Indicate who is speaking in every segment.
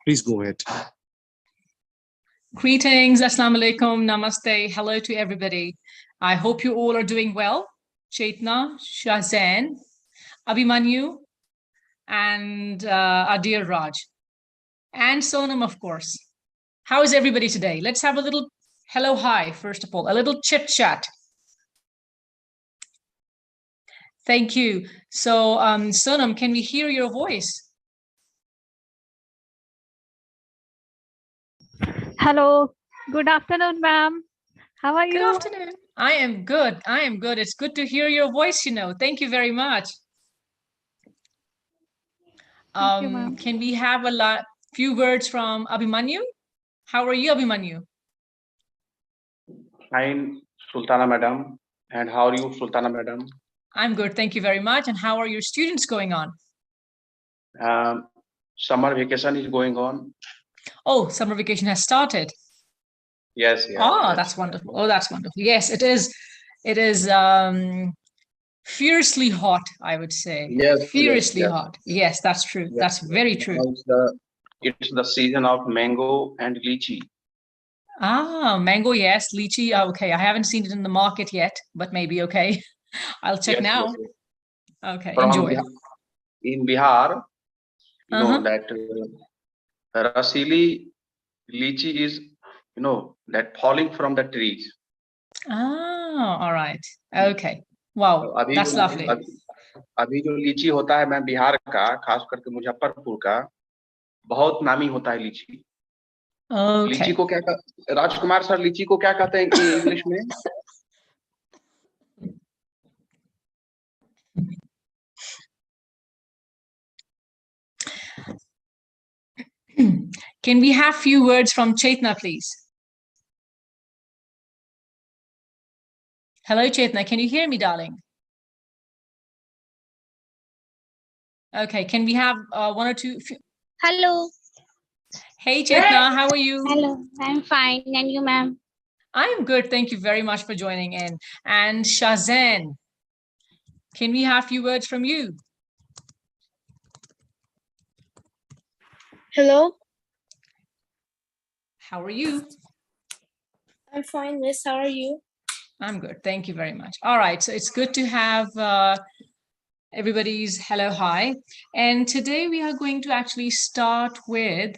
Speaker 1: Please go ahead.
Speaker 2: Greetings, assalamu alaikum, namaste, hello to everybody. I hope you all are doing well. Chetna, Shahzain, Abhimanyu, and our dear Raj, and Sonam, of course. How is everybody today? Let's have a little hello, hi, first of all, a little chit chat. Thank you. So, Sonam, can we hear your voice?
Speaker 3: Hello. Good afternoon, ma'am. How are you?
Speaker 2: Good afternoon. I am good. I am good. It's good to hear your voice, Thank you very much.
Speaker 3: Thank you, ma'am.
Speaker 2: Can we have few words from Abhimanyu? How are you, Abhimanyu?
Speaker 4: Fine, Sultana madam. And how are you, Sultana madam?
Speaker 2: I'm good. Thank you very much. And how are your students going on?
Speaker 4: Summer vacation is going on.
Speaker 2: Oh, summer vacation has started.
Speaker 4: Yes.
Speaker 2: Oh, that's wonderful. Oh, that's wonderful. Yes, it is. It is fiercely hot, I would say.
Speaker 4: Yes.
Speaker 2: Fiercely hot. Yes, that's true. Yes. That's very true.
Speaker 4: It's the season of mango and lychee.
Speaker 2: Ah, mango, yes. Lychee, okay. I haven't seen it in the market yet, but maybe okay. I'll check now. Yes. Okay, enjoy.
Speaker 4: In Bihar, you know that Rasili lychee is, that falling from the trees.
Speaker 2: Oh, all right. Okay. Wow, that's lovely.
Speaker 4: अभी जो लीची होता है, मैं बिहार का, खास करके मुजफ्फरपुर का, बहुत नामी होता है लीची. लीची को क्या राजकुमार सर, लीची को क्या कहते हैं कि इंग्लिश में?
Speaker 2: Can we have few words from Chetna, please? Hello, Chetna. Can you hear me, darling? Okay. Can we have one or two?
Speaker 5: Hello.
Speaker 2: Hey, Chetna. How are you?
Speaker 5: Hello. I'm fine. And you, ma'am?
Speaker 2: I'm good. Thank you very much for joining in. And Shahzain, can we have few words from you?
Speaker 6: Hello.
Speaker 2: How are you?
Speaker 6: I'm fine, Miss. How are you?
Speaker 2: I'm good. Thank you very much. All right. So it's good to have everybody's hello, hi. And today we are going to actually start with,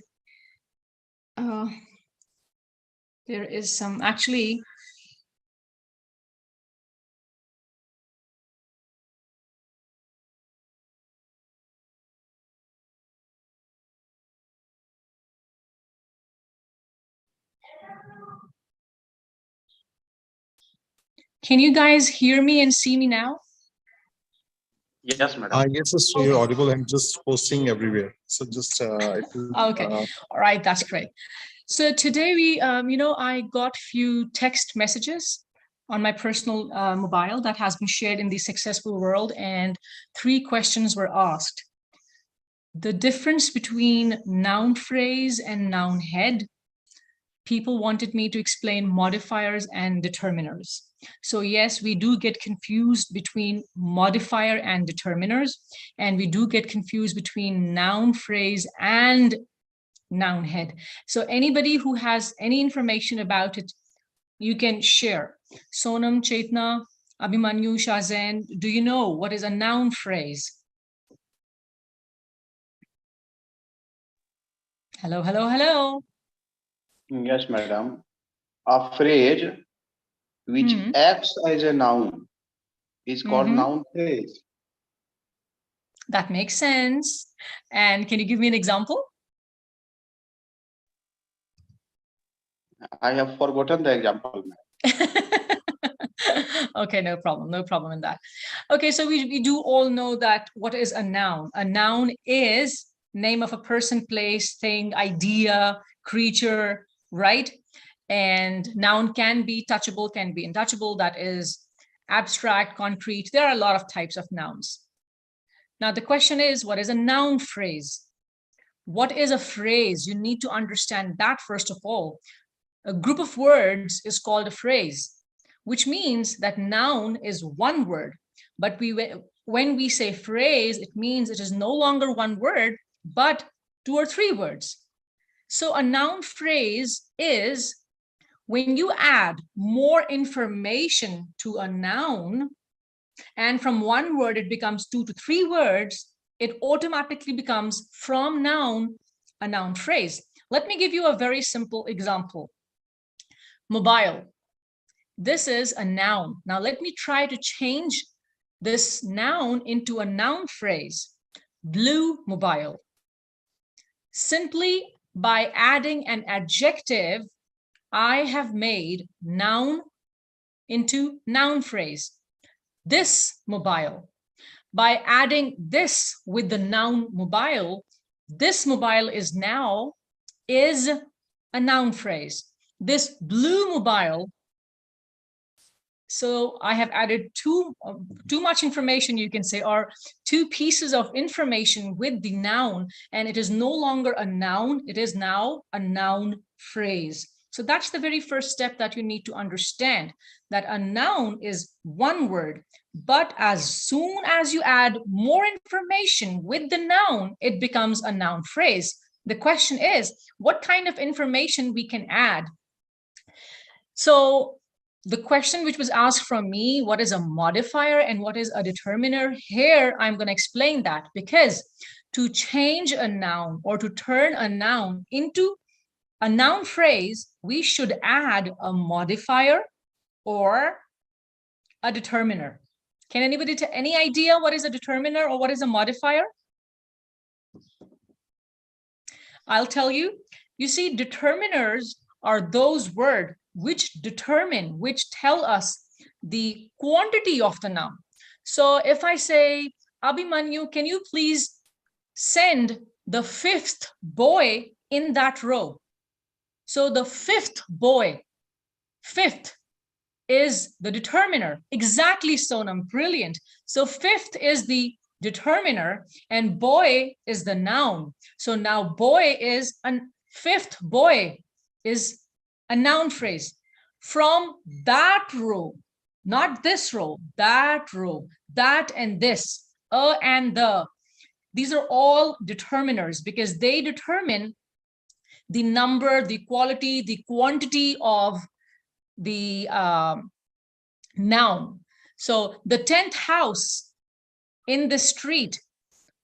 Speaker 2: there is some actually, can you guys hear me and see me now?
Speaker 4: Yes, madam.
Speaker 1: Yes, so you're audible and just posting everywhere. So just
Speaker 2: okay. All right, that's great. So today we, I got few text messages on my personal mobile that has been shared in the Successful World, and 3 questions were asked. The difference between noun phrase and noun head. People wanted me to explain modifiers and determiners. So yes, we do get confused between modifier and determiners, and we do get confused between noun phrase and noun head. So anybody who has any information about it, you can share. Sonam, Chetna, Abhimanyu, Shahzain, do you know what is a noun phrase? Hello, hello, hello.
Speaker 4: Yes, madam. A phrase which acts as a noun is called noun phrase.
Speaker 2: That makes sense. And can you give me an example?
Speaker 4: I have forgotten the example.
Speaker 2: Okay, no problem. No problem in that. Okay, so we do all know that what is a noun? A noun is name of a person, place, thing, idea, creature, right? And noun can be touchable, can be untouchable. That is abstract, concrete. There are a lot of types of nouns. Now, the question is, what is a noun phrase? What is a phrase? You need to understand that first of all. A group of words is called a phrase, which means that noun is one word. But when we say phrase, it means it is no longer one word, but 2 or 3 words. So a noun phrase is when you add more information to a noun, and from one word it becomes 2 to 3 words, it automatically becomes from noun a noun phrase. Let me give you a very simple example. Mobile. This is a noun. Now let me try to change this noun into a noun phrase. Blue mobile. Simply by adding an adjective, I have made noun into noun phrase. This mobile. By adding this with the noun mobile, this mobile is now is a noun phrase. This blue mobile. So I have added too much information, you can say, or 2 pieces of information with the noun, and it is no longer a noun, it is now a noun phrase. So that's the very first step that you need to understand, that a noun is one word, but as soon as you add more information with the noun, it becomes a noun phrase. The question is, what kind of information we can add? So the question which was asked from me, what is a modifier and what is a determiner? Here, I'm going to explain that, because to change a noun or to turn a noun into a noun phrase, we should add a modifier or a determiner. Can anybody tell any idea what is a determiner or what is a modifier? I'll tell you. You see, determiners are those words which determine, which tell us the quantity of the noun. So if I say, Abhimanyu, can you please send the 5th boy in that row? So the 5th boy, 5th is the determiner. Exactly, Sonam, brilliant. So 5th is the determiner and boy is the noun. So now boy is a 5th boy is a noun phrase. From that row, not this row, that row, that and this, and the, these are all determiners because they determine the number, the quality, the quantity of the noun. So the 10th house in the street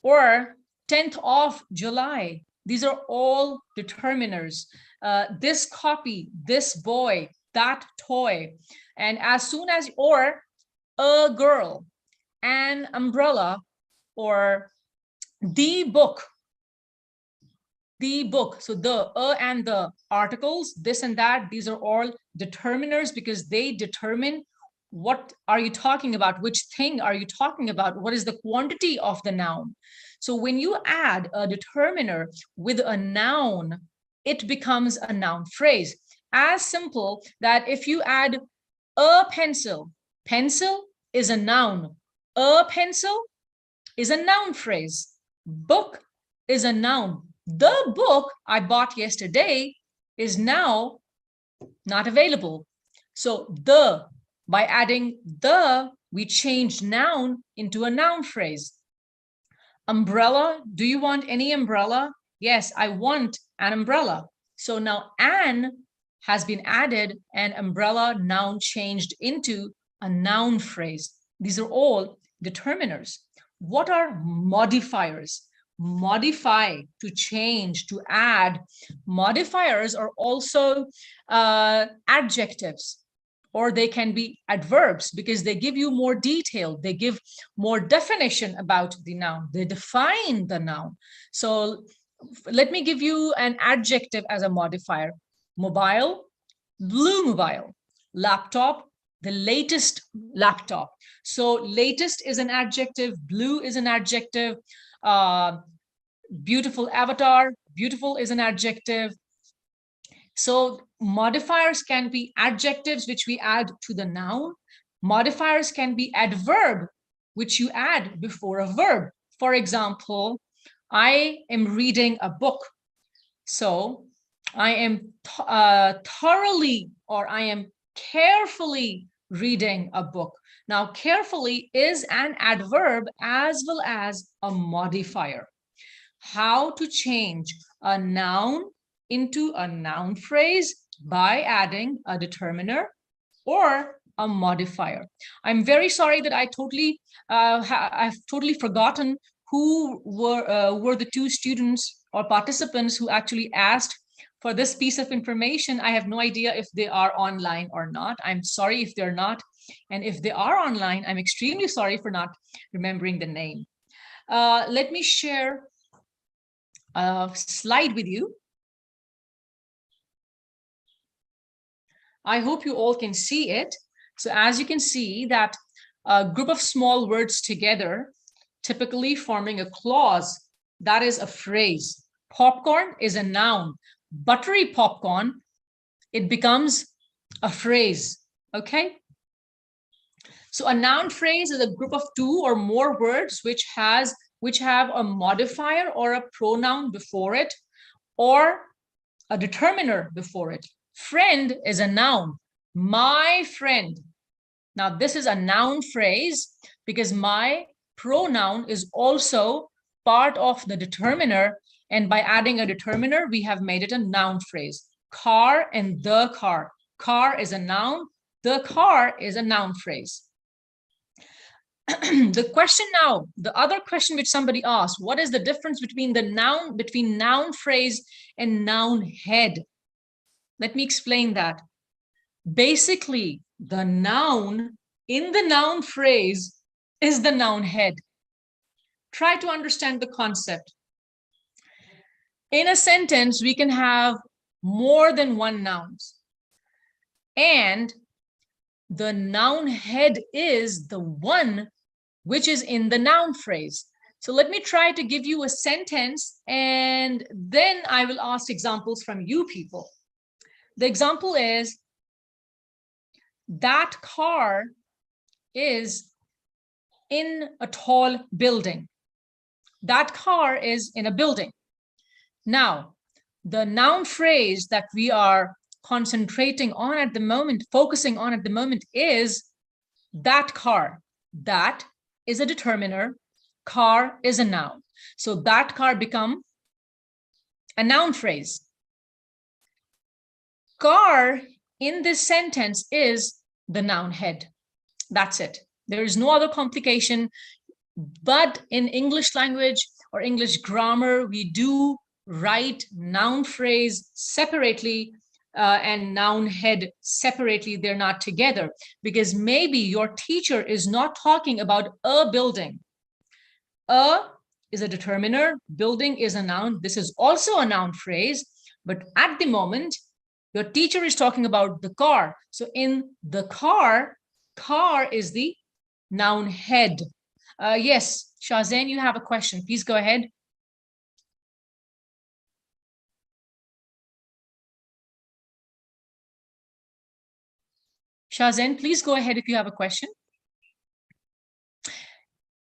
Speaker 2: or 10th of July, these are all determiners. This copy, this boy, that toy. And as soon as, or a girl, an umbrella, or the book, the book. So the and the articles, this and that, these are all determiners because they determine what are you talking about, which thing are you talking about, what is the quantity of the noun. So when you add a determiner with a noun, it becomes a noun phrase. As simple that if you add a pencil, pencil is a noun, a pencil is a noun phrase, book is a noun. The book I bought yesterday is now not available. So the, by adding the, we changed noun into a noun phrase. Umbrella, do you want any umbrella? Yes, I want an umbrella. So now an has been added and umbrella noun changed into a noun phrase. These are all determiners. What are modifiers? Modify, to change, to add. Modifiers are also adjectives, or they can be adverbs because they give you more detail. They give more definition about the noun. They define the noun. So let me give you an adjective as a modifier. Mobile, blue mobile. Laptop, the latest laptop. So latest is an adjective, blue is an adjective, beautiful avatar, beautiful is an adjective. So modifiers can be adjectives which we add to the noun. Modifiers can be adverb which you add before a verb. For example, I am reading a book. So I am thoroughly, or I am carefully reading a book. Now, carefully is an adverb as well as a modifier. How to change a noun into a noun phrase by adding a determiner or a modifier. I'm very sorry that I've totally forgotten who were the two students or participants who actually asked for this piece of information. I have no idea if they are online or not. I'm sorry if they're not. And if they are online, I'm extremely sorry for not remembering the name. Let me share a slide with you. I hope you all can see it. So as you can see that a group of small words together, typically forming a clause, that is a phrase. Popcorn is a noun. Buttery popcorn, it becomes a phrase, okay? So a noun phrase is a group of two or more words which have a modifier or a pronoun before it or a determiner before it. Friend is a noun. My friend. Now this is a noun phrase because my pronoun is also part of the determiner, and by adding a determiner, we have made it a noun phrase. Car and the car. Car is a noun. The car is a noun phrase. The question now, the other question which somebody asked, what is the difference between noun phrase and noun head? Let me explain that. Basically, the noun in the noun phrase is the noun head. Try to understand the concept. In a sentence, we can have more than one nouns. And the noun head is the one which is in the noun phrase. So let me try to give you a sentence and then I will ask examples from you people. The example is, that car is in a tall building. That car is in a building. Now, the noun phrase that we are concentrating on at the moment, focusing on at the moment is that car. That is a determiner. Car is a noun. So that car become a noun phrase. Car in this sentence is the noun head. That's it. There is no other complication. But in English language or English grammar, we do write noun phrase separately and noun head separately. They're not together because maybe your teacher is not talking about a building. A is a determiner, building is a noun. This is also a noun phrase, but at the moment, your teacher is talking about the car. So in the car, car is the noun head. Yes, Shahzain, you have a question. Please go ahead. Shahzain, please go ahead if you have a question.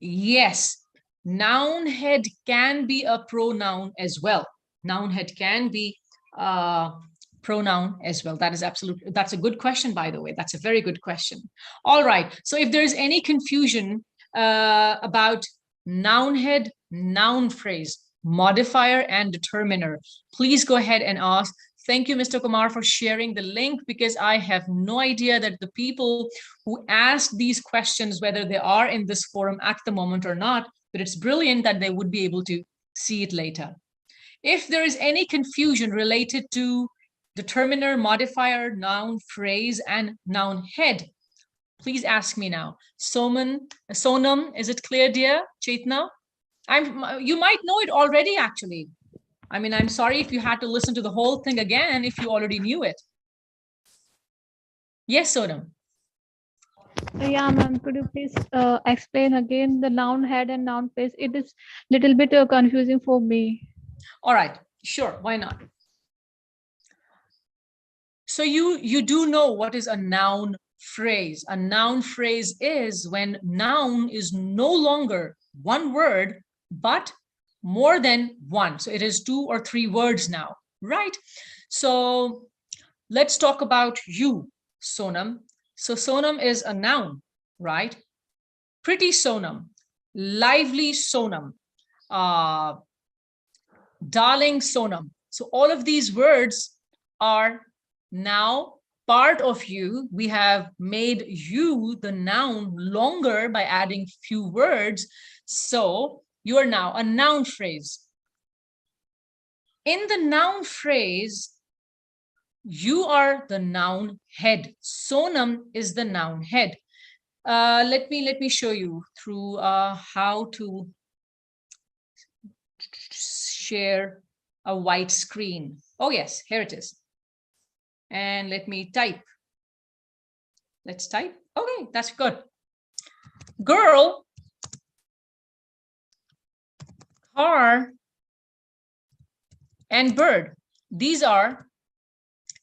Speaker 2: Yes, noun head can be a pronoun as well. Noun head can be pronoun as well. That is absolutely, that's a good question, by the way. That's a very good question. All right. So if there's any confusion about noun head, noun phrase, modifier, and determiner, please go ahead and ask. Thank you, Mr. Kumar, for sharing the link, because I have no idea that the people who asked these questions, whether they are in this forum at the moment or not, but it's brilliant that they would be able to see it later. If there is any confusion related to determiner, modifier, noun phrase, and noun head, please ask me now. Sonam, is it clear, dear? Chaitna? You might know it already, actually. I mean, I'm sorry if you had to listen to the whole thing again if you already knew it. Yes, Sonam.
Speaker 3: Yeah, ma'am, could you please explain again the noun head and noun phrase? It is a little bit confusing for me.
Speaker 2: All right, sure, why not? So you do know what is a noun phrase. A noun phrase is when noun is no longer one word, but more than one. So it is 2 or 3 words now, right? So let's talk about you, Sonam. So Sonam is a noun, right? Pretty Sonam, lively Sonam, darling Sonam. So all of these words are now part of you. We have made you, the noun, longer by adding few words. So you are now a noun phrase. In the noun phrase, you are the noun head. Sonam is the noun head. Let me show you through how to share a white screen. Oh yes, here it is. And let me type. Let's type. Okay, that's good. Girl, car, and bird. These are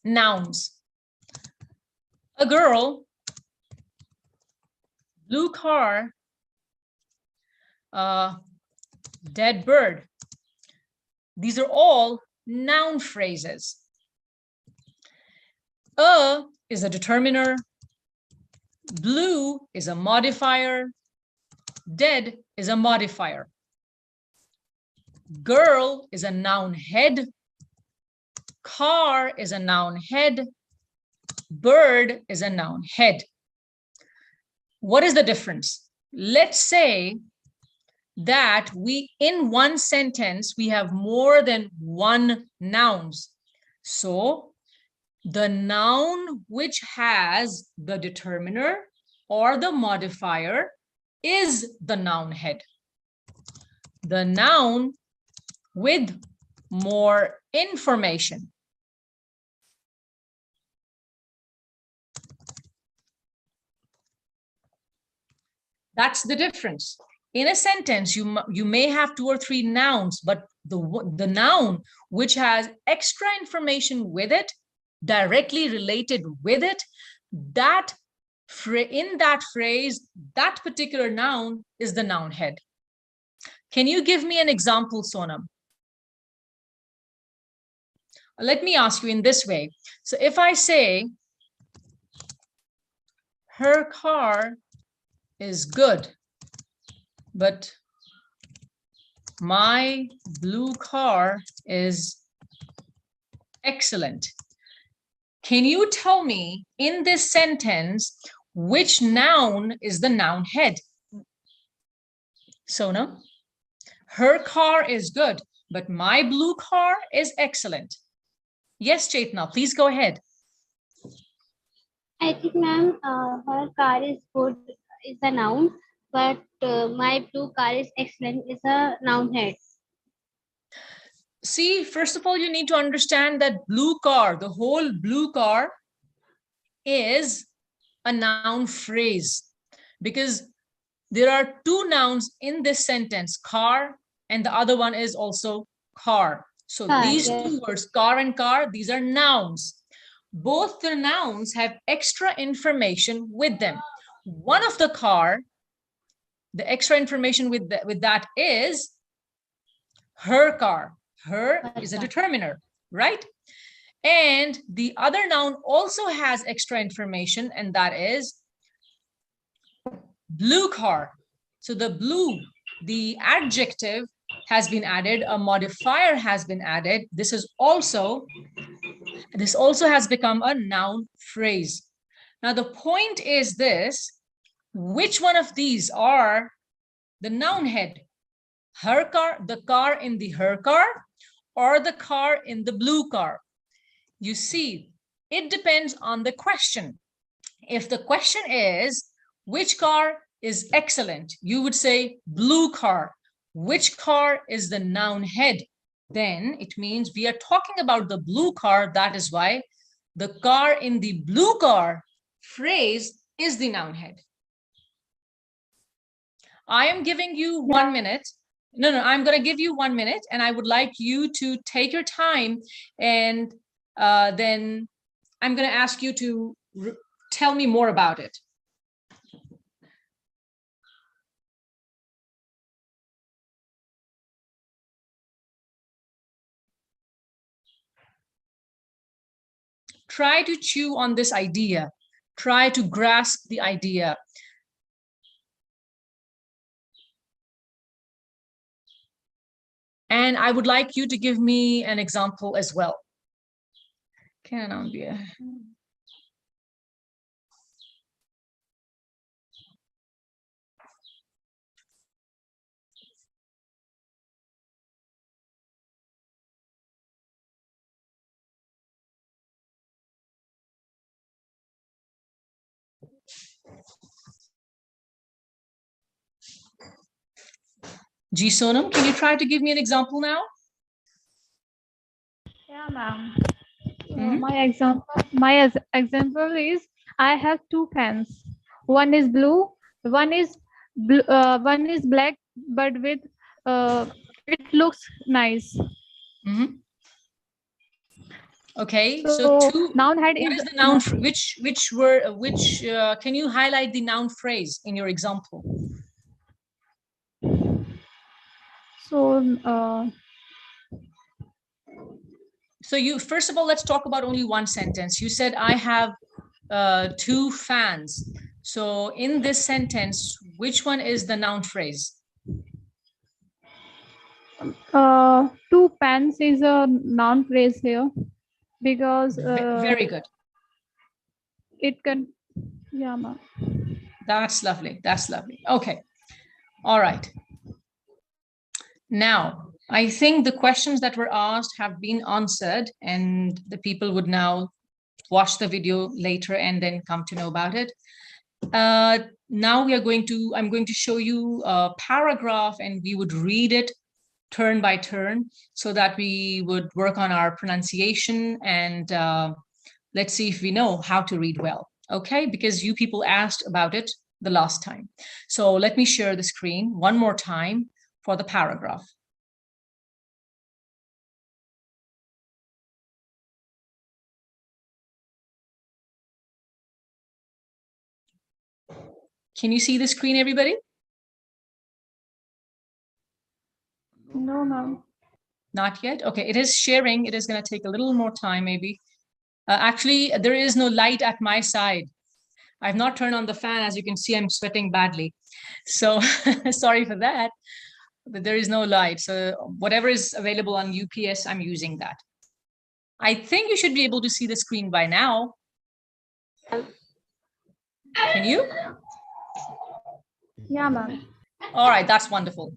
Speaker 2: nouns. A girl, blue car, dead bird. These are all noun phrases. A is a determiner. Blue is a modifier. Dead is a modifier. Girl is a noun head. Car is a noun head. Bird is a noun head. What is the difference? Let's say that in one sentence, we have more than one nouns. So the noun which has the determiner or the modifier is the noun head. The noun with more information. That's the difference. In a sentence, you may have 2 or 3 nouns, but the noun which has extra information with it, directly related with it, that in that phrase, that particular noun is the noun head. Can you give me an example, Sonam? Let me ask you in this way. So if I say, her car is good, but my blue car is excellent. Can you tell me in this sentence which noun is the noun head? Sonam, her car is good, but my blue car is excellent. Yes, Chetna, please go ahead.
Speaker 5: I think, ma'am, her car is good is a noun, but my blue car is excellent is a noun head.
Speaker 2: See, first of all, you need to understand that blue car, the whole blue car, is a noun phrase, because there are 2 nouns in this sentence, car, and the other one is also car. So these
Speaker 5: yes.
Speaker 2: 2 words, car and car, these are nouns. Both the nouns have extra information with them. One of the car, the extra information with that is her car. Her is a determiner, right? And the other noun also has extra information, and that is blue car. So the blue, the adjective has been added, a modifier has been added. This also has become a noun phrase. Now the point is this: which one of these are the noun head? Her car, the car in the her car, or the car in the blue car? You see, it depends on the question. If the question is, which car is excellent? You would say blue car. Which car is the noun head? Then it means we are talking about the blue car. That is why the car in the blue car phrase is the noun head. I am giving you 1 minute. No, I'm going to give you 1 minute, and I would like you to take your time, and then I'm going to ask you to tell me more about it. Try to chew on this idea. Try to grasp the idea. And I would like you to give me an example as well. Can I be a... Ji Sonam, can you try to give me an example now?
Speaker 3: Yeah, ma'am.
Speaker 2: Mhm.
Speaker 3: My example is I have two pens. One is blue, one is black, but with it looks nice.
Speaker 2: Mhm. Okay, so
Speaker 3: So
Speaker 2: two.
Speaker 3: noun head
Speaker 2: What is the noun? Which word? Which can you highlight the noun phrase in your example?
Speaker 3: so
Speaker 2: So you first of all, let's talk about only one sentence. You said I have two fans. So in this sentence, which one is the noun phrase?
Speaker 3: two pens is a noun phrase here because
Speaker 2: Very good.
Speaker 3: it can, yeah, ma'am.
Speaker 2: That's lovely. That's lovely. Okay. All right. Now, I think the questions that were asked have been answered, and the people would now watch the video later and then come to know about it. Now I'm going to show you a paragraph, and we would read it turn by turn so that we would work on our pronunciation, and let's see if we know how to read well. Okay, because you people asked about it the last time. So let me share the screen one more time for the paragraph. Can you see the screen, everybody?
Speaker 3: No, ma'am.
Speaker 2: Not yet. Okay, it is sharing. It is going to take a little more time, maybe. Actually, there is no light at my side. I've not turned on the fan. As you can see, I'm sweating badly. So sorry for that, but there is no light. So whatever is available on UPS, I'm using that. I think you should be able to see the screen by now. Can you?
Speaker 3: Yeah, ma'am.
Speaker 2: All right, that's wonderful.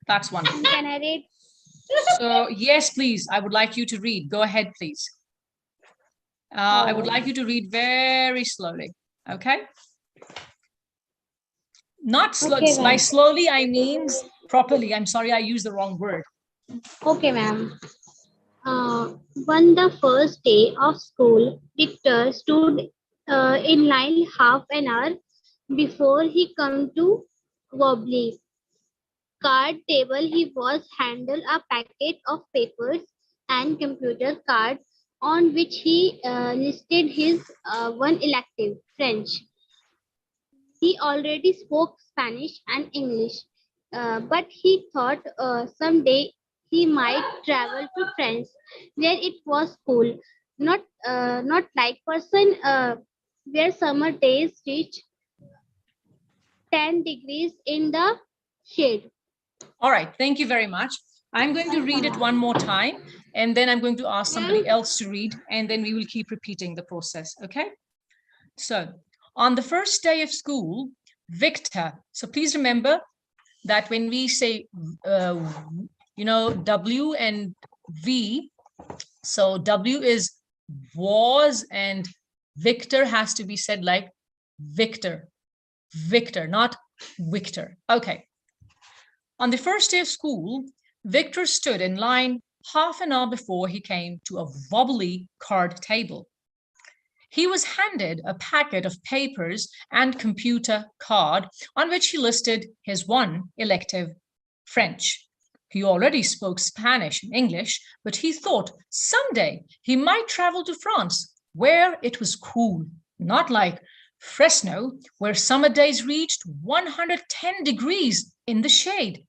Speaker 2: That's wonderful.
Speaker 5: Can I read?
Speaker 2: So yes, please, I would like you to read. Go ahead, please. I would like you to read very slowly, okay? Not slow.
Speaker 5: Okay,
Speaker 2: By
Speaker 5: ma'am.
Speaker 2: slowly, I mean properly. I'm sorry, I used the wrong word.
Speaker 5: Okay, ma'am. On the first day of school, Victor stood in line half an hour before he come to wobbly card table. He was handled a packet of papers and computer cards on which he listed his one elective, French. He already spoke Spanish and English, but he thought someday he might travel to France, where it was cool, not like person where summer days reach 10 degrees in the shade.
Speaker 2: All right, thank you very much. I'm going to read it one more time, and then I'm going to ask somebody else to read, and then we will keep repeating the process, okay? So, on the first day of school, Victor, so please remember that when we say, W and V, so W is was, and Victor has to be said like Victor, not Victor. Okay. On the first day of school, Victor stood in line half an hour before he came to a wobbly card table. He was handed a packet of papers and computer card on which he listed his one elective, French. He already spoke Spanish and English, but he thought someday he might travel to France, where it was cool, not like Fresno, where summer days reached 110 degrees in the shade.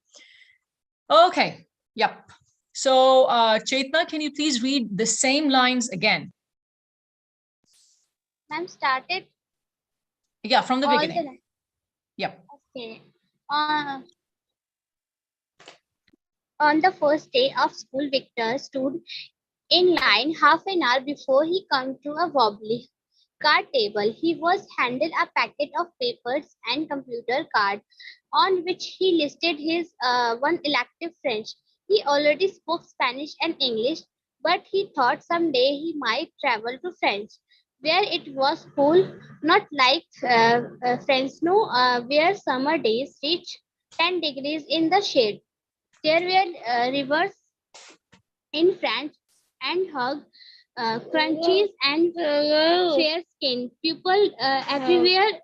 Speaker 2: Okay, yep. So Chetna, can you please read the same lines again?
Speaker 5: Ma'am, started.
Speaker 2: Yeah, from the beginning. Yep.
Speaker 5: Okay. On the first day of school, Victor stood in line half an hour before he came to a wobbly card table. He was handed a packet of papers and computer card on which he listed his one elective French. He already spoke Spanish and English, but he thought someday he might travel to France, where it was cool, not like Fresno, where summer days reach 10 degrees in the shade. There were rivers in France and hug crunchies and fair skin. People everywhere,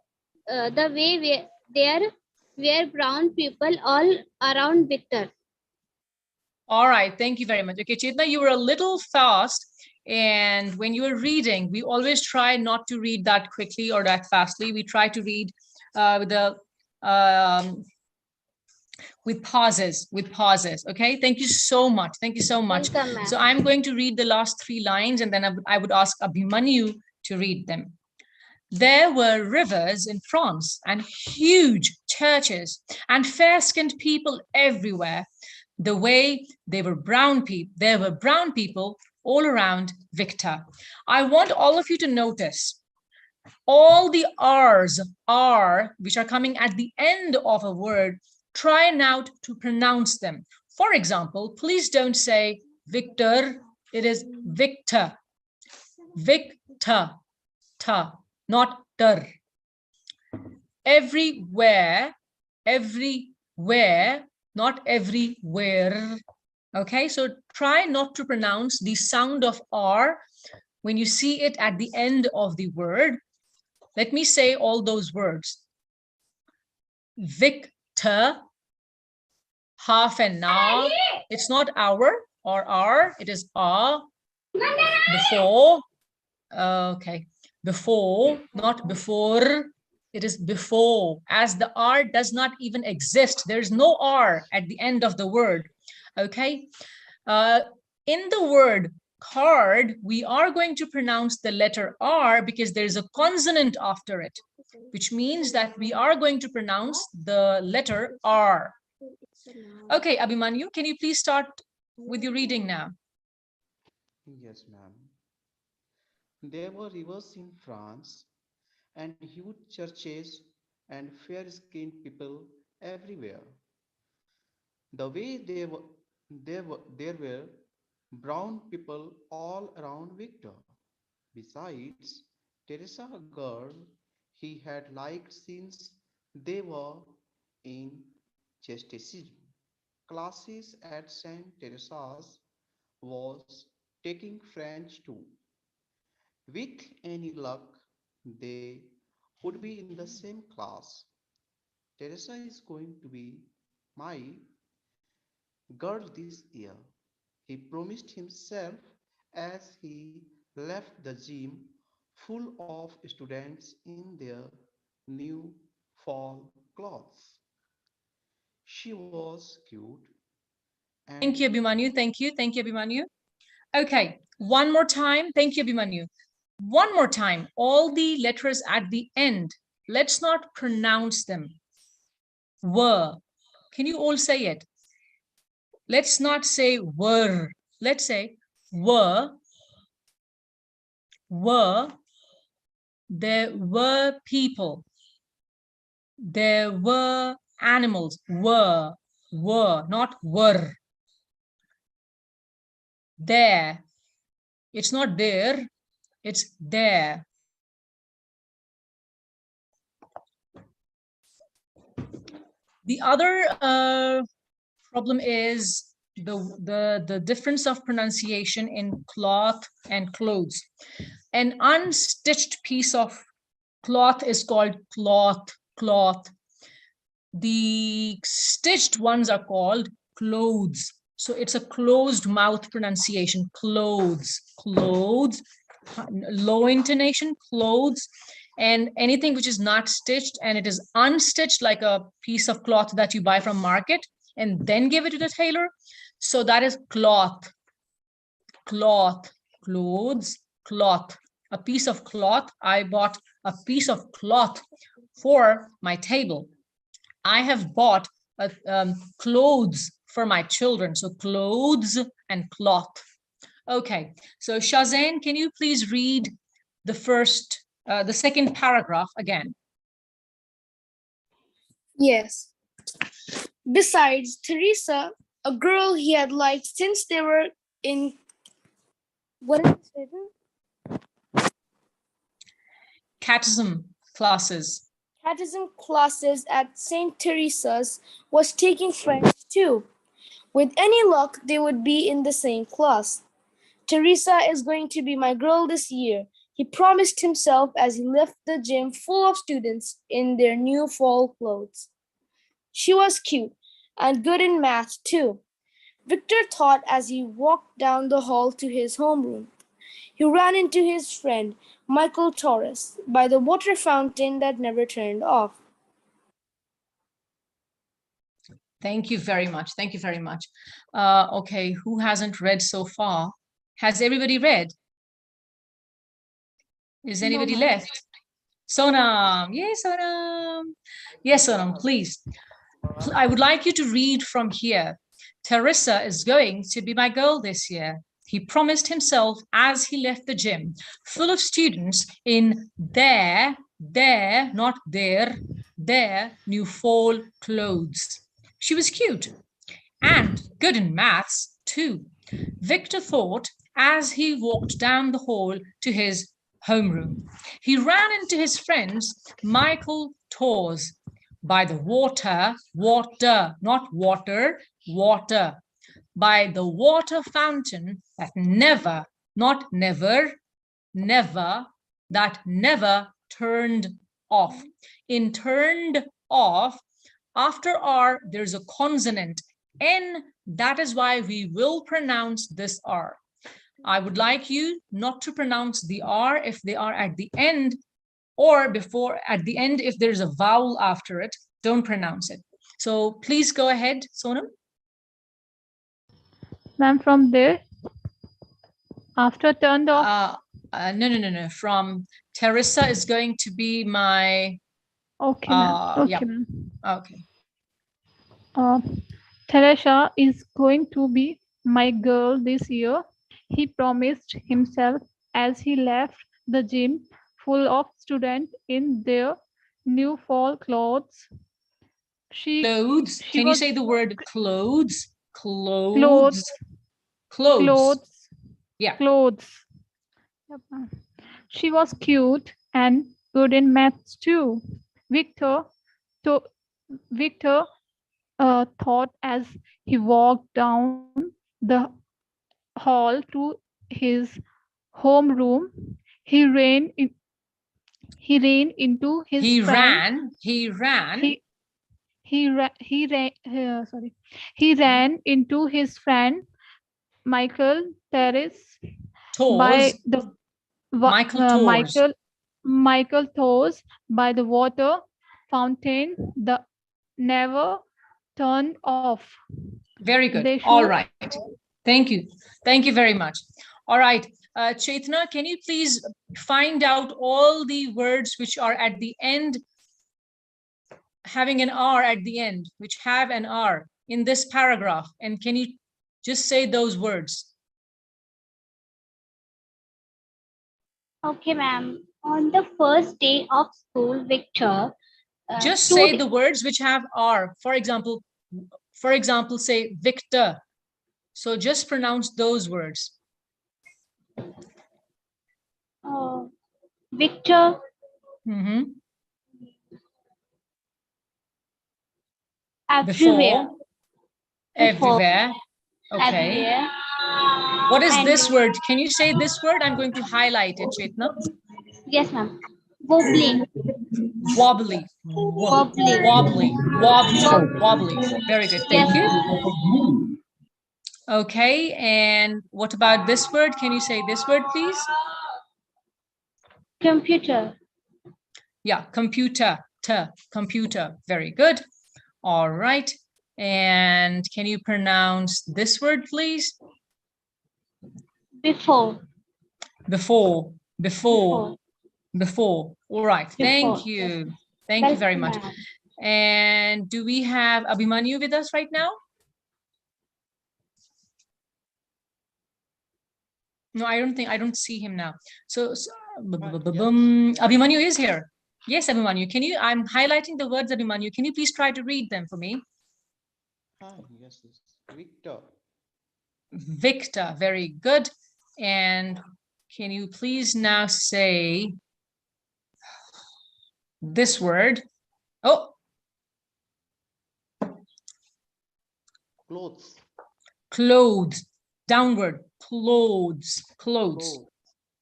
Speaker 5: the way there were brown people all around Victor.
Speaker 2: All right, thank you very much. Okay, Chetna, you were a little fast. And when you were reading, we always try not to read that quickly or that fastly. We try to read with pauses, okay? Thank you so much. Thank you so much.
Speaker 5: Welcome,
Speaker 2: So
Speaker 5: ma'am.
Speaker 2: I'm going to read the last 3 lines and then I would ask Abhimanyu to read them. There were rivers in France and huge churches and fair-skinned people everywhere. The way there were brown people all around Victor. I want all of you to notice all the R's, which are coming at the end of a word. Try now to pronounce them. For example, please don't say Victor, it is Victor. Victor, ta, not ter. Everywhere, not everywhere. Okay, so try not to pronounce the sound of R when you see it at the end of the word. Let me say all those words. Victor, half an hour. It's not hour or R, it is R. Before, okay. Before, not before. It is before, as the R does not even exist. There's no R at the end of the word. Okay. In the word card, we are going to pronounce the letter R because there's a consonant after it, which means that we are going to pronounce the letter R. Okay, Abhimanyu, can you please start with your reading now?
Speaker 7: Yes, ma'am. There were rivers in France and huge churches and fair-skinned people everywhere. The way there were brown people all around Victor. Besides, Teresa, a girl he had liked since they were in chastity classes at Saint Teresa's, was taking French too. With any luck, they would be in the same class. Teresa is going to be my girl this year, he promised himself as he left the gym full of students in their new fall clothes. She was cute and
Speaker 2: Thank you, Abhimanyu. Thank you, Abhimanyu. Okay, one more time. Thank you, Abhimanyu. One more time, all the letters at the end, let's not pronounce them. Were. Can you all say it? Let's not say were. Let's say were. There were people. There were animals. Were, not were. There. It's not there. It's there. The other problem is the difference of pronunciation in cloth and clothes. An unstitched piece of cloth is called cloth. The stitched ones are called clothes. So it's a closed mouth pronunciation, clothes, low intonation, clothes. And anything which is not stitched and it is unstitched, like a piece of cloth that you buy from market and then give it to the tailor. So that is cloth, clothes, cloth. A piece of cloth. I bought a piece of cloth for my table. I have bought clothes for my children. So clothes and cloth. Okay, so Shazain, can you please read the second paragraph again?
Speaker 6: Yes. Besides Teresa, a girl he had liked since they were in what is it?
Speaker 2: Catechism classes.
Speaker 6: Catechism classes at St. Teresa's, was taking French too. With any luck, they would be in the same class. Teresa is going to be my girl this year, he promised himself as he left the gym full of students in their new fall clothes. She was cute and good in math too, Victor thought as he walked down the hall to his homeroom. He ran into his friend, Michael Torres, by the water fountain that never turned off.
Speaker 2: Thank you very much. Thank you very much. Okay, who hasn't read so far? Has everybody read? Is anybody left? Sonam. Yay, Sonam. Yes, Sonam, please. I would like you to read from here. Teresa is going to be my girl this year. He promised himself as he left the gym, full of students in their, not their new fall clothes. She was cute and good in maths too. Victor thought as he walked down the hall to his homeroom. He ran into his friends, Michael Torres, by the water, not water, water, by the water fountain that never, not never, never, that never turned off. In turned off, after R, there's a consonant, N, that is why we will pronounce this R. I would like you not to pronounce the R if they are at the end, or before at the end if there's a vowel after it, don't pronounce it. So please go ahead, Sonam.
Speaker 3: Ma'am, from there, after turned off.
Speaker 2: No. From Teresa is going to be my.
Speaker 3: Okay, ma'am. Okay,
Speaker 2: yeah.
Speaker 3: ma'am.
Speaker 2: Okay.
Speaker 3: Teresa is going to be my girl this year. He promised himself as he left the gym full of students in their new fall clothes.
Speaker 2: Clothes. Can you say the word clothes?
Speaker 3: Clothes.
Speaker 2: Yeah.
Speaker 3: Clothes. She was cute and good in maths too. Victor thought as he walked down the hall to his homeroom. He ran into his friend.
Speaker 2: He
Speaker 3: ran into his friend Michael Torres by the Michael Torres by the water fountain that never turned off.
Speaker 2: Very good. All right. Thank you. Thank you very much. All right. Chaitana, can you please find out all the words which are at the end, having an R at the end, which have an R in this paragraph? And can you just say those words?
Speaker 5: Okay, ma'am. On the first day of school, Victor.
Speaker 2: Just say the words which have R. For example, say Victor. So just pronounce those words.
Speaker 5: Victor.
Speaker 2: Mm-hmm.
Speaker 5: Everywhere.
Speaker 2: Everywhere. Okay.
Speaker 5: Everywhere.
Speaker 2: What is this word? Can you say this word? I'm going to highlight it, Chaitana.
Speaker 5: Yes, ma'am. Wobbly.
Speaker 2: Wobbly. Wobbly. Very good. Thank you. Okay. And what about this word? Can you say this word, please?
Speaker 5: Computer.
Speaker 2: Yeah, computer. Computer. Very good. All right. And can you pronounce this word, please?
Speaker 5: Before.
Speaker 2: All right. Thank you. Thank you very much. And do we have Abhimanyu with us right now? No, I don't see him now. So,
Speaker 7: Yes.
Speaker 2: Abhimanyu is here. Yes, Abhimanyu, I'm highlighting the words, Abhimanyu. Can you please try to read them for me?
Speaker 7: Yes, yes. Victor.
Speaker 2: Victor, very good. And can you please now say this word? Oh,
Speaker 7: Clothes.
Speaker 2: clothes, downward, clothes, clothes.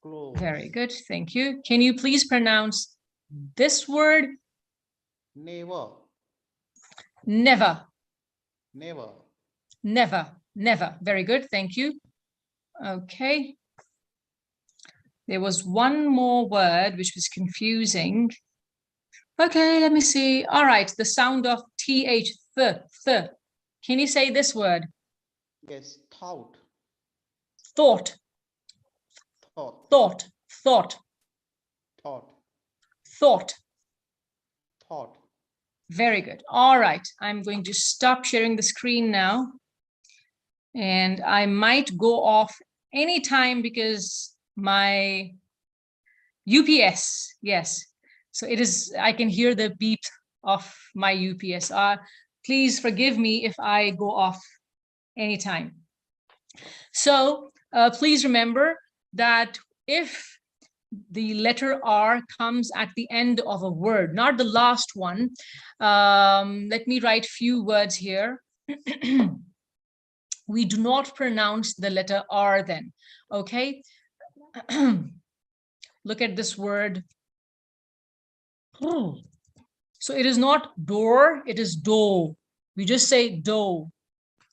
Speaker 7: Clothes.
Speaker 2: Very good, thank you. Can you please pronounce this word?
Speaker 7: Never.
Speaker 2: Never,
Speaker 7: Never.
Speaker 2: never, never. Very good, thank you. Okay. There was one more word which was confusing. Okay, let me see. All right, the sound of th, th. Can you say this word?
Speaker 7: Yes. Thought.
Speaker 2: Thought,
Speaker 7: Thought.
Speaker 2: thought, thought,
Speaker 7: Thought.
Speaker 2: thought.
Speaker 7: Thought.
Speaker 2: Very good. All right, I'm going to stop sharing the screen now. And I might go off anytime because my UPS, yes. So it is, I can hear the beep of my UPS. Please forgive me if I go off anytime. So please remember that if the letter R comes at the end of a word, not the last one. Let me write few words here. We do not pronounce the letter R then, okay? Look at this word. So it is not door, it is do. We just say do.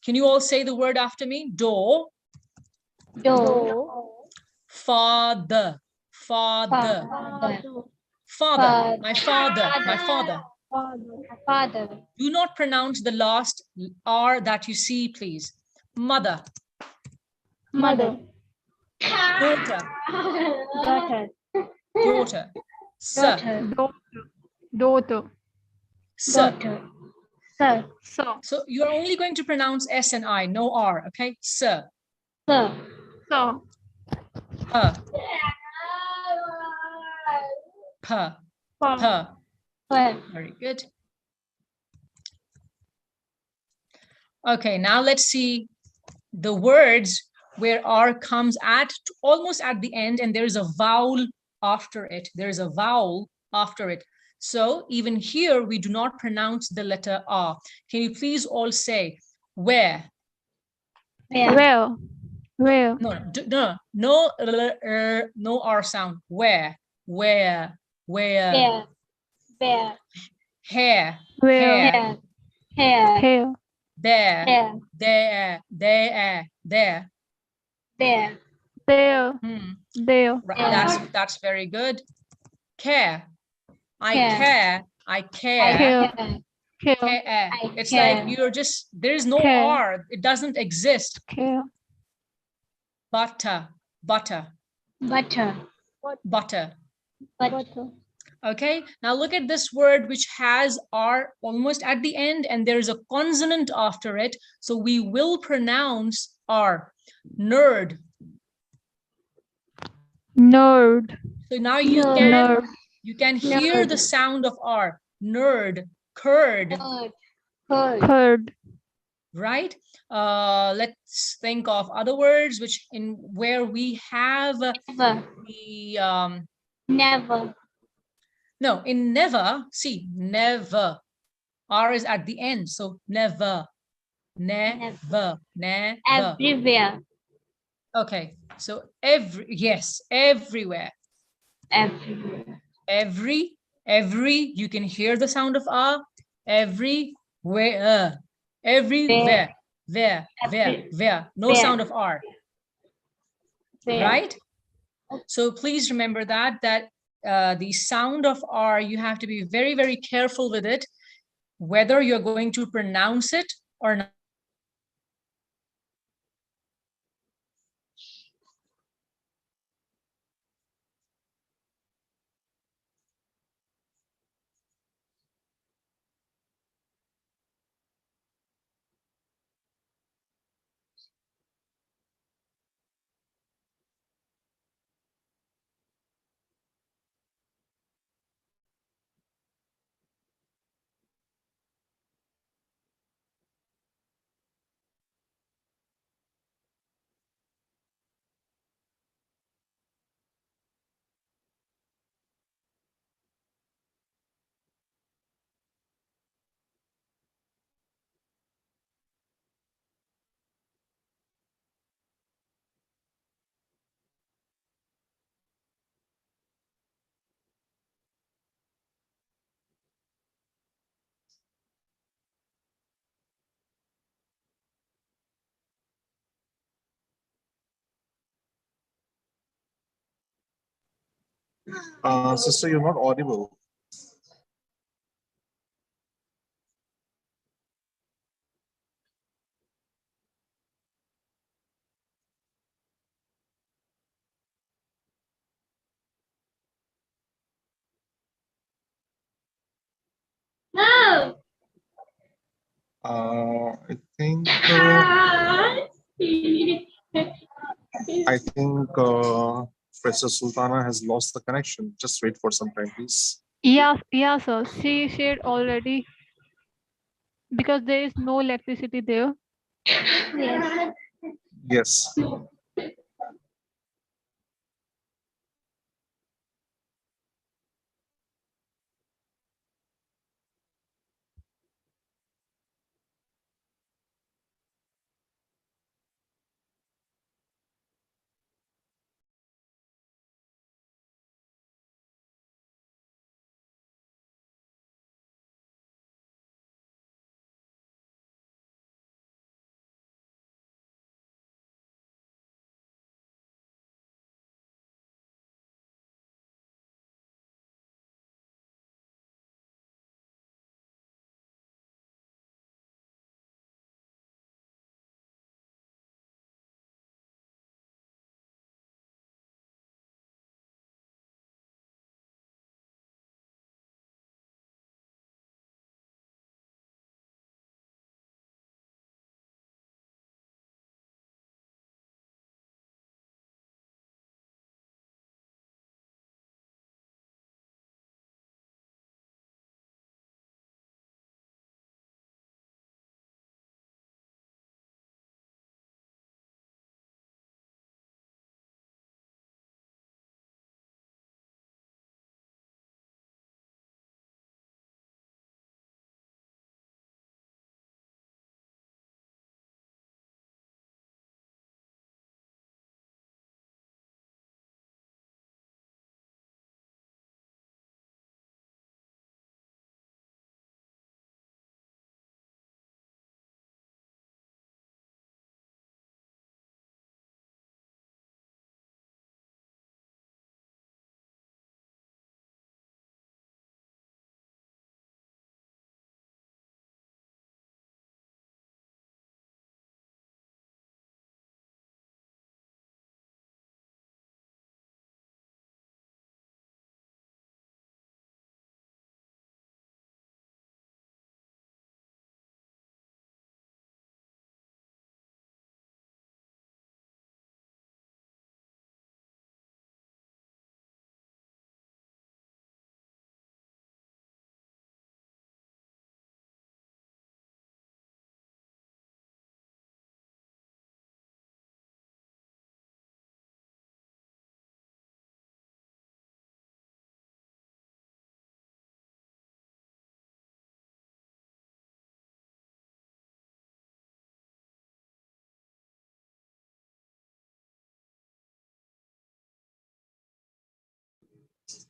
Speaker 2: Can you all say the word after me? Do.
Speaker 5: Do.
Speaker 2: Father, father, father, my father, my father.
Speaker 5: Father.
Speaker 2: Do not pronounce the last R that you see, please. Mother,
Speaker 5: Mother.
Speaker 2: daughter,
Speaker 5: Daughter.
Speaker 2: daughter, sir,
Speaker 3: Daughter.
Speaker 2: sir.
Speaker 5: Daughter. Sir.
Speaker 2: So you're only going to pronounce S and I, no R, okay? Sir,
Speaker 5: Sir.
Speaker 3: So.
Speaker 2: her, her, her.
Speaker 5: Sir.
Speaker 2: Very good. Okay, now let's see the words where R comes at almost at the end and there's a vowel after it. There's a vowel after it. So even here, we do not pronounce the letter R. Can you please all say where?
Speaker 3: Where? Where?
Speaker 2: No R sound. Where? Where?
Speaker 5: Bear. Bear.
Speaker 2: Hair.
Speaker 3: Where?
Speaker 2: Hair.
Speaker 5: Hair.
Speaker 3: Here.
Speaker 2: There.
Speaker 5: Hair.
Speaker 2: There. There. There.
Speaker 5: There.
Speaker 3: There. There.
Speaker 2: Right. That's very good. Care. I
Speaker 5: Care.
Speaker 2: care. I care.
Speaker 3: Care. Care.
Speaker 2: Care. It's
Speaker 5: care.
Speaker 2: like you're just, there's no
Speaker 3: Care.
Speaker 2: R. It doesn't exist.
Speaker 3: Care.
Speaker 2: Butter. Butter.
Speaker 5: Butter.
Speaker 2: Butter.
Speaker 5: Butter.
Speaker 2: Okay, now look at this word which has R almost at the end and there's a consonant after it. So we will pronounce R. Nerd.
Speaker 3: Nerd.
Speaker 2: So now
Speaker 3: Nerd.
Speaker 2: you can hear the sound of R. Nerd. Curd.
Speaker 5: Curd.
Speaker 3: Curd.
Speaker 2: Right? Let's think of other words which where we have
Speaker 5: Never.
Speaker 2: the
Speaker 5: Never.
Speaker 2: no, in never, see, never. R is at the end, so never. Never. Never.
Speaker 5: Everywhere.
Speaker 2: Okay, so yes, everywhere.
Speaker 5: Everywhere.
Speaker 2: Every, you can hear the sound of R. Everywhere. Everywhere. Where. No sound of R. Right? So please remember that the sound of R, you have to be very, very careful with it, whether you're going to pronounce it or not.
Speaker 1: Sister, you're not audible.
Speaker 5: No.
Speaker 1: I think Professor Sultana has lost the connection. Just wait for some time, please.
Speaker 3: Yeah, sir. She shared already because there is no electricity there.
Speaker 5: Yes.
Speaker 1: Yes.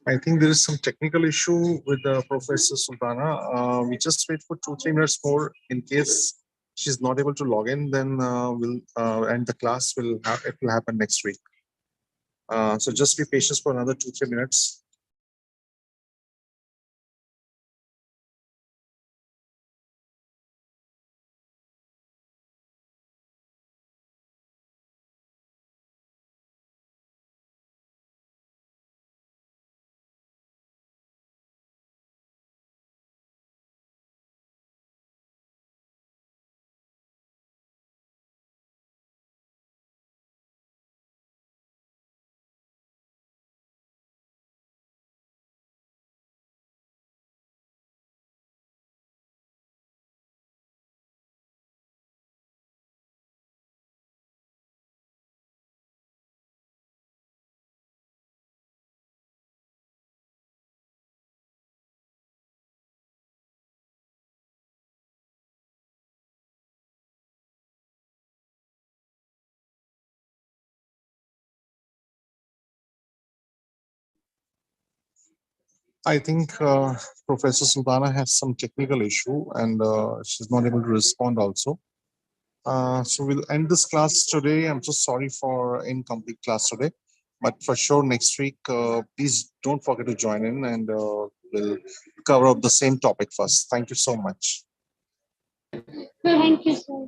Speaker 1: I think there is some technical issue with Professor Sultana. We just wait for 2-3 minutes more. In case she's not able to log in, then we'll and the class will it will happen next week. So just be patient for another 2-3 minutes. I think Professor Sultana has some technical issue and she's not able to respond also. So we'll end this class today. I'm so sorry for incomplete class today. But for sure, next week, please don't forget to join in, and we'll cover up the same topic first. Thank you so much.
Speaker 5: Thank you, sir.